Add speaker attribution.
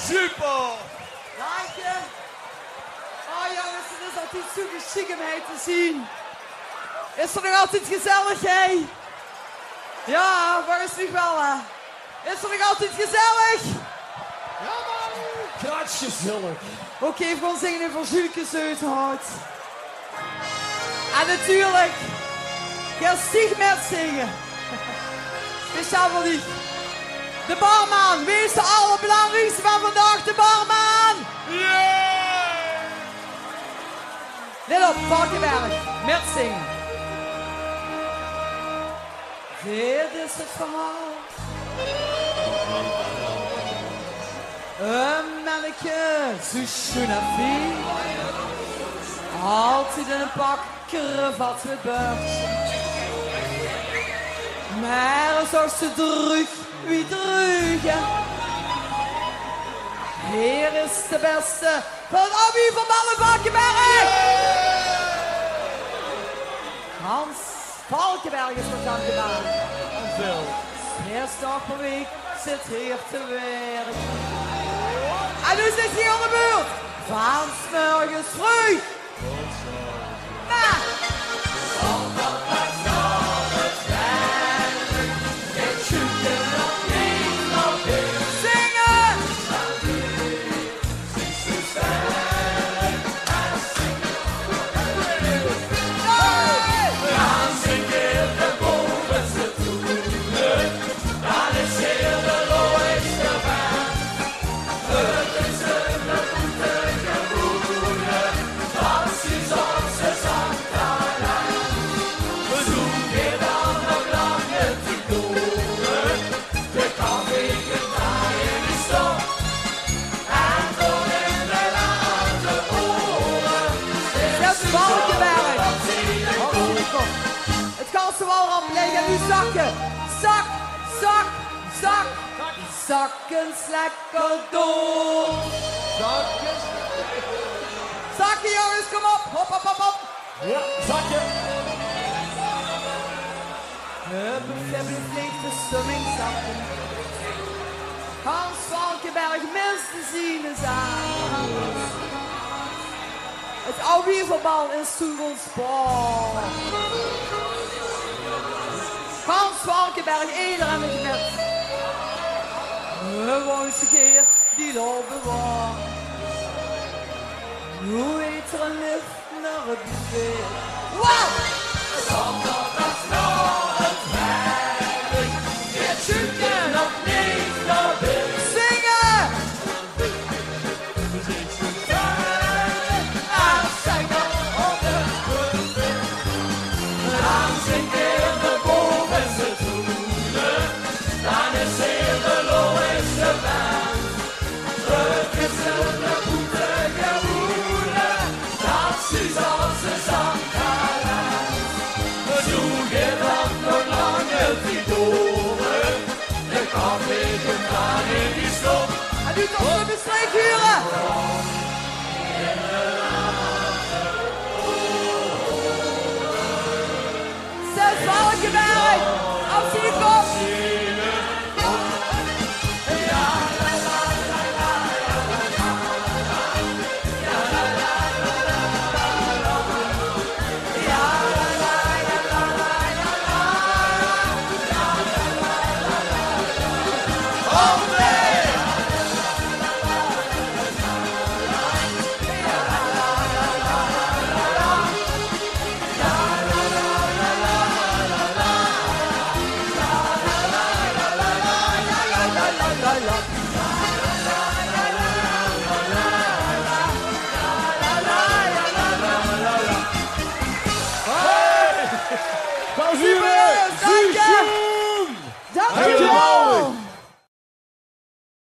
Speaker 1: Super!
Speaker 2: Dank je. Oh jongens, het is altijd zo chic om mij te zien. Is er nog altijd gezellig, hé? Ja, waar is het nog wel? Is er nog altijd gezellig?
Speaker 1: Ja man! Kratsch gezellig.
Speaker 2: Oké, we gaan zingen voor Julkes Uithout. En natuurlijk, ga Stig met zingen. Speciaal voor die. De barman, wie is de allerbelangrijkste van vandaag? De barman!
Speaker 1: Yeah!
Speaker 2: Let op, Valkenberg, met zingen. Dit is het verhaal. Een manneke, zo schoon en fijn. Altijd in een pak kravat gebeurd. Maar zoals ze terug, wie terug. Hier is de beste van Abby van Ballenvalkenberg. Hans Valkenberg is nog aan gedaan.
Speaker 1: Veel.
Speaker 2: 6 dagen per week zit hier te werken. En nu zit hij aan de beurt. Van 's morgens vroeg. Maar. Nu zakken. Zak, zak, zak. Zakken lekker door. Zakken jongens, kom op. Hop, hop, hop, hop.
Speaker 1: Ja, zakje.
Speaker 2: Het blijft de stemming zakken. Hans Valkenberg, mensen zien is aan. Het oude wieverbal is toen ons sport. Hans Valkenberg, iedereen met je met. Gewoon de geest die lopen was. Nu heet er een lift naar het buffet. Wow! Zonder dat naar het werk. Je zoeken nog niet naar binnen. Zingen! En zingen op de buffet. Dan zing je de bovenste toenen. Dan is heel de logische baan. Terug is de boetige woelen. Dat is onze zangkanaal. Zoek je dat nog lange die doren. De koffie komt aan in die stop. En nu toch de bestrijkuren. Zes Valkenberg, als je komt.